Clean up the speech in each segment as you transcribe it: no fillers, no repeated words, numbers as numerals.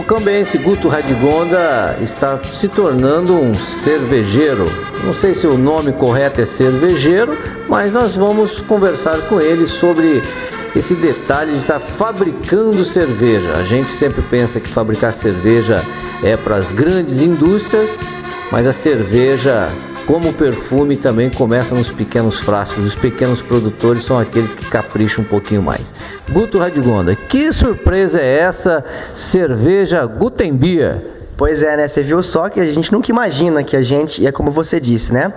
cambeense Guto Radigonda está se tornando um cervejeiro. Não sei se o nome correto é cervejeiro, mas nós vamos conversar com ele sobre esse detalhe de estar fabricando cerveja. A gente sempre pensa que fabricar cerveja é para as grandes indústrias, mas a cerveja, como o perfume, também começa nos pequenos frascos. Os pequenos produtores são aqueles que capricham um pouquinho mais. Guto Radigonda, que surpresa é essa cerveja Gutenbier? Pois é, né? Você viu só que a gente nunca imagina que a gente, é como você disse, né?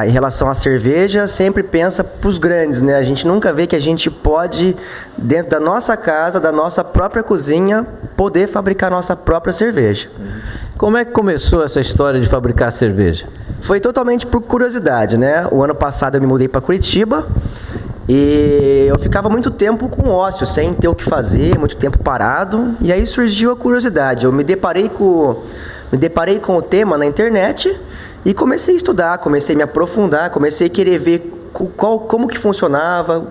Em relação à cerveja, sempre pensa para os grandes, né? A gente nunca vê que a gente pode, dentro da nossa casa, da nossa própria cozinha, poder fabricar nossa própria cerveja. Como é que começou essa história de fabricar cerveja? Foi totalmente por curiosidade, né? O ano passado eu me mudei para Curitiba e eu ficava muito tempo com ócio, sem ter o que fazer, muito tempo parado. E aí surgiu a curiosidade. Eu me deparei com o tema na internet e comecei a estudar, comecei a me aprofundar, comecei a querer ver como que funcionava,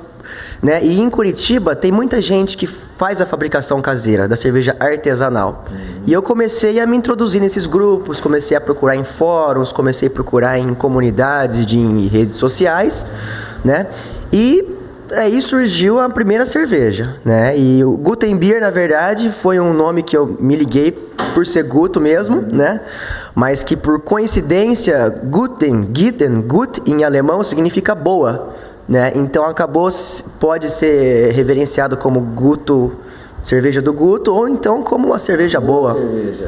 né? E em Curitiba tem muita gente que faz a fabricação caseira da cerveja artesanal. E eu comecei a me introduzir nesses grupos, comecei a procurar em fóruns, comecei a procurar em comunidades, em redes sociais, né? E aí surgiu a primeira cerveja, né? E o Gutenbier, na verdade, foi um nome que eu me liguei por ser Guto mesmo, né? Mas que por coincidência, gut em alemão significa boa, né? Então pode ser reverenciado como Guto, cerveja do Guto, ou então como uma cerveja boa.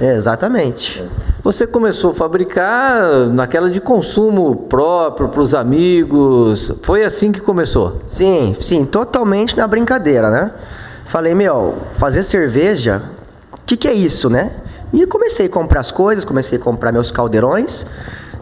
Exatamente. Você começou a fabricar naquela de consumo próprio, para os amigos, foi assim que começou? Sim, totalmente na brincadeira, né? Falei, fazer cerveja, o que é isso, né? E comecei a comprar as coisas, comecei a comprar meus caldeirões,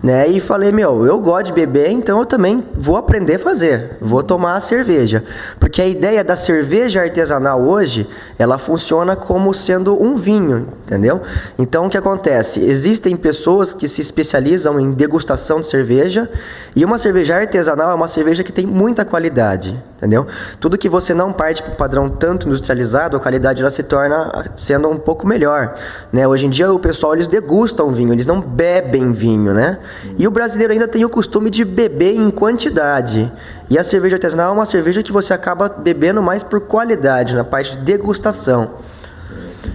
né? E falei, eu gosto de beber, então eu também vou aprender a fazer, vou tomar a cerveja. Porque a ideia da cerveja artesanal hoje, ela funciona como sendo um vinho, entendeu? Então o que acontece? Existem pessoas que se especializam em degustação de cerveja, e uma cerveja artesanal é uma cerveja que tem muita qualidade, entendeu? Tudo que você não parte para o padrão tanto industrializado, a qualidade ela se torna sendo um pouco melhor, né? Hoje em dia o pessoal, eles degustam vinho, eles não bebem vinho, né? E o brasileiro ainda tem o costume de beber em quantidade. E a cerveja artesanal é uma cerveja que você acaba bebendo mais por qualidade, na parte de degustação.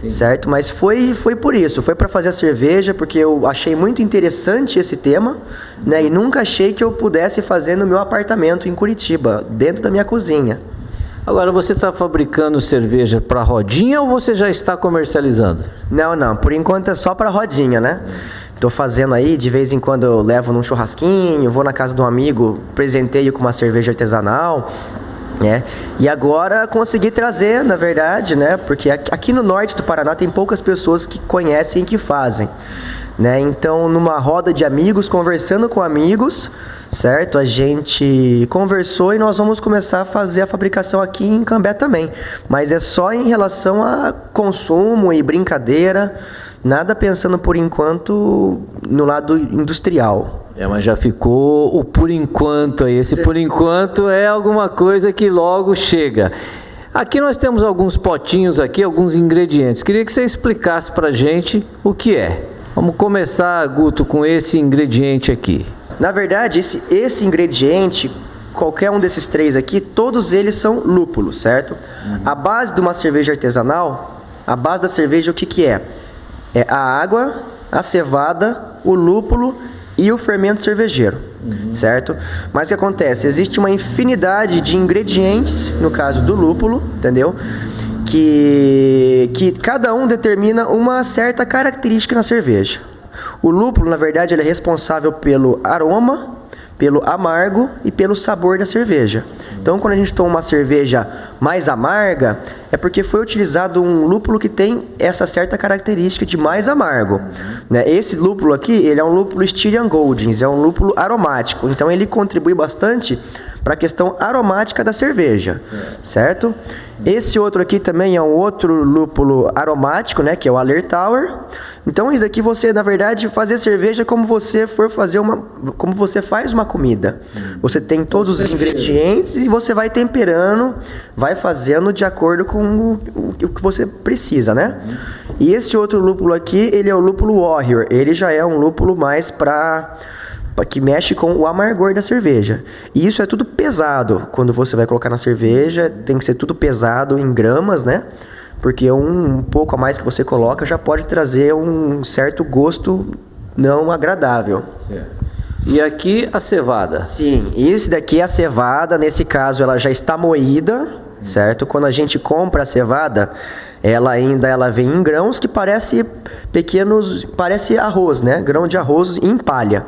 Certo? Mas foi por isso, foi para fazer a cerveja, porque eu achei muito interessante esse tema, né? E nunca achei que eu pudesse fazer no meu apartamento em Curitiba, dentro da minha cozinha. Agora, você está fabricando cerveja para rodinha ou você já está comercializando? Não, por enquanto é só para rodinha, né? Tô fazendo aí, de vez em quando eu levo num churrasquinho, vou na casa de um amigo, presenteio com uma cerveja artesanal, né? E agora consegui trazer, na verdade, né? Porque aqui no norte do Paraná tem poucas pessoas que conhecem e que fazem, né? Então, numa roda de amigos, conversando com amigos, certo? A gente conversou e nós vamos começar a fazer a fabricação aqui em Cambé também. Mas é só em relação a consumo e brincadeira, nada pensando por enquanto no lado industrial. Mas já ficou o por enquanto aí. Esse por enquanto é alguma coisa que logo chega. Aqui nós temos alguns potinhos aqui, alguns ingredientes. Queria que você explicasse pra gente o que é. Vamos começar, Guto, com esse ingrediente aqui. Na verdade, esse ingrediente, qualquer um desses três aqui, todos eles são lúpulos, certo? A base de uma cerveja artesanal, a base da cerveja, o que é? É a água, a cevada, o lúpulo e o fermento cervejeiro, certo? Mas o que acontece? Existe uma infinidade de ingredientes, no caso do lúpulo, entendeu? Que cada um determina uma certa característica na cerveja. O lúpulo, na verdade, ele é responsável pelo aroma, pelo amargo e pelo sabor da cerveja. Então, quando a gente toma uma cerveja mais amarga, é porque foi utilizado um lúpulo que tem essa certa característica de mais amargo, né? Esse lúpulo aqui, ele é um lúpulo Styrian Goldings, é um lúpulo aromático, então ele contribui bastante para a questão aromática da cerveja, certo? Esse outro aqui também é um outro lúpulo aromático, né, que é o Hallertauer. Então, isso daqui você, na verdade, fazer cerveja como você como você faz uma comida. Você tem todos os ingredientes e você vai temperando, vai fazendo de acordo com o que você precisa, né? E esse outro lúpulo aqui, ele é o lúpulo Warrior. Ele já é um lúpulo mais que mexe com o amargor da cerveja. E isso é tudo pesado. Quando você vai colocar na cerveja, tem que ser tudo pesado em gramas, né? Porque um pouco a mais que você coloca já pode trazer um certo gosto não agradável. E aqui a cevada? Sim, esse daqui é a cevada. Nesse caso, ela já está moída, certo? Quando a gente compra a cevada, ela vem em grãos que parece arroz, né? Grão de arroz em palha.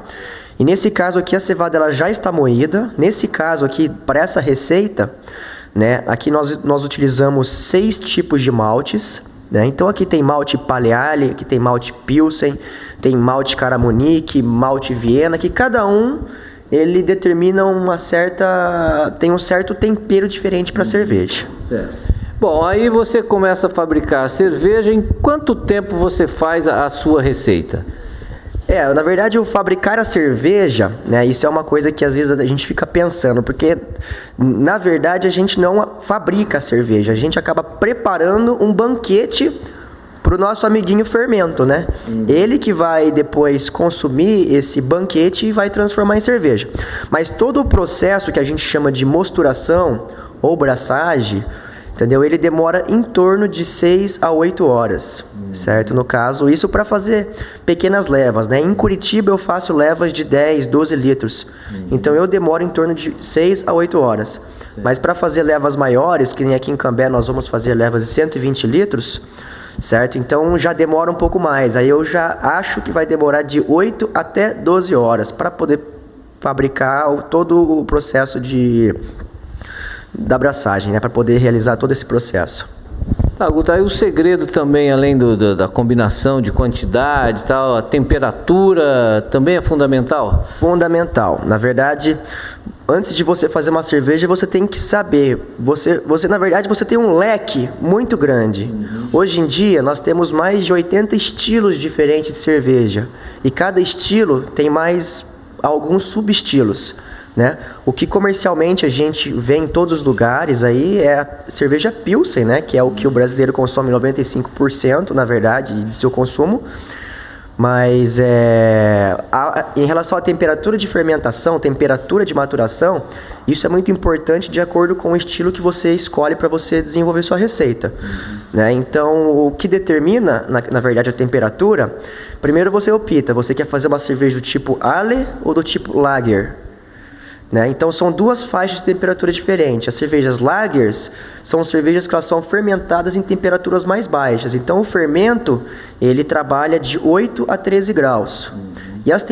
E nesse caso aqui, a cevada ela já está moída. Nesse caso aqui, para essa receita, né? Aqui nós utilizamos 6 tipos de maltes, né? Então aqui tem malte Pale-Ale, aqui tem malte Pilsen, tem malte Caramunique, malte Viena, que cada um ele determina tem um certo tempero diferente para a cerveja. Certo. Bom, aí você começa a fabricar a cerveja. Em quanto tempo você faz a sua receita? Na verdade, o fabricar a cerveja, né, isso é uma coisa que às vezes a gente fica pensando, porque na verdade a gente não fabrica a cerveja, a gente acaba preparando um banquete para o nosso amiguinho fermento, né? Ele que vai depois consumir esse banquete e vai transformar em cerveja. Mas todo o processo que a gente chama de mosturação ou braçagem, entendeu? Ele demora em torno de 6 a 8 horas, certo? No caso, isso para fazer pequenas levas, né? Em Curitiba eu faço levas de 10, 12 litros. Então eu demoro em torno de 6 a 8 horas. Mas para fazer levas maiores, que nem aqui em Cambé nós vamos fazer levas de 120 litros, certo? Então já demora um pouco mais. Aí eu já acho que vai demorar de 8 até 12 horas para poder fabricar todo o processo da abraçagem, né, para poder realizar todo esse processo. Tá, Guto, aí o segredo também, além da combinação de quantidade e tal, a temperatura também é fundamental? Fundamental. Na verdade, antes de você fazer uma cerveja, você tem que saber. Na verdade, você tem um leque muito grande. Hoje em dia, nós temos mais de 80 estilos diferentes de cerveja. E cada estilo tem mais alguns subestilos, né? O que comercialmente a gente vê em todos os lugares aí é a cerveja Pilsen, né? Que é o que o brasileiro consome 95%, na verdade, do seu consumo. Mas em relação à temperatura de fermentação, temperatura de maturação, isso é muito importante de acordo com o estilo que você escolhe para você desenvolver sua receita, né? Então, o que determina, na verdade, a temperatura, primeiro você opta, você quer fazer uma cerveja do tipo Ale ou do tipo Lager? Né? Então são duas faixas de temperatura diferentes. As cervejas lagers são cervejas que elas são fermentadas em temperaturas mais baixas. Então o fermento ele trabalha de 8 a 13 graus. E as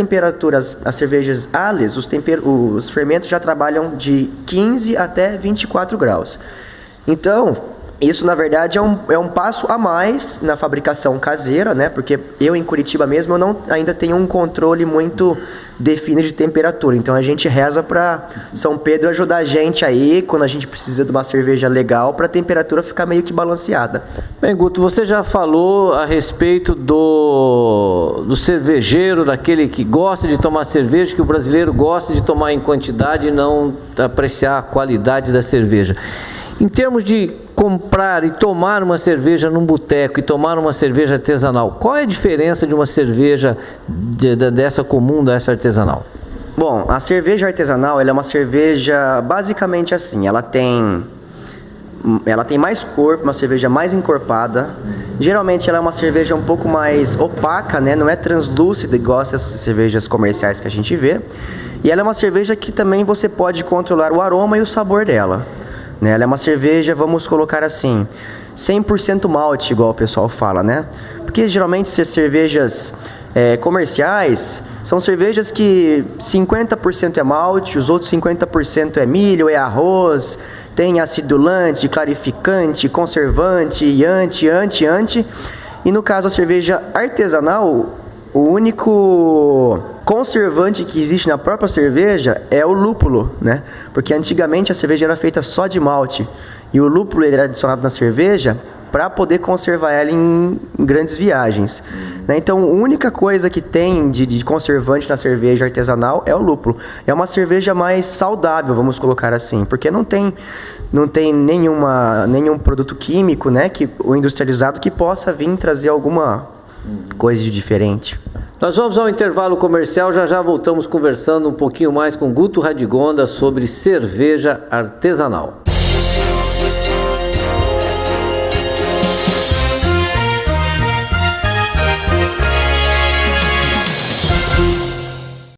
cervejas ales, os fermentos já trabalham de 15 até 24 graus. Então isso, na verdade, é um passo a mais na fabricação caseira, né? Porque eu, em Curitiba mesmo, ainda tenho um controle muito definido de temperatura. Então, a gente reza para São Pedro ajudar a gente aí, quando a gente precisa de uma cerveja legal, para a temperatura ficar meio que balanceada. Bem, Guto, você já falou a respeito do cervejeiro, daquele que gosta de tomar cerveja, que o brasileiro gosta de tomar em quantidade e não apreciar a qualidade da cerveja. Em termos de comprar e tomar uma cerveja num boteco e tomar uma cerveja artesanal, qual é a diferença de uma cerveja dessa comum dessa artesanal? Bom, a cerveja artesanal ela é uma cerveja basicamente assim, ela tem mais corpo, uma cerveja mais encorpada. Geralmente ela é uma cerveja um pouco mais opaca, né? Não é translúcida igual essas cervejas comerciais que a gente vê. E ela é uma cerveja que também você pode controlar o aroma e o sabor dela. Ela é uma cerveja, vamos colocar assim, 100% malte, igual o pessoal fala, né? Porque geralmente cervejas comerciais são cervejas que 50% é malte, os outros 50% é milho, é arroz, tem acidulante, clarificante, conservante, iante. E no caso a cerveja artesanal, o único conservante que existe na própria cerveja é o lúpulo, né? Porque antigamente a cerveja era feita só de malte e o lúpulo ele era adicionado na cerveja para poder conservar ela em grandes viagens, né? Então, a única coisa que tem de conservante na cerveja artesanal é o lúpulo. É uma cerveja mais saudável, vamos colocar assim, porque não tem nenhum produto químico, né, o industrializado que possa vir trazer alguma coisa de diferente. Nós vamos ao intervalo comercial, já voltamos conversando um pouquinho mais com Guto Radigonda sobre cerveja artesanal.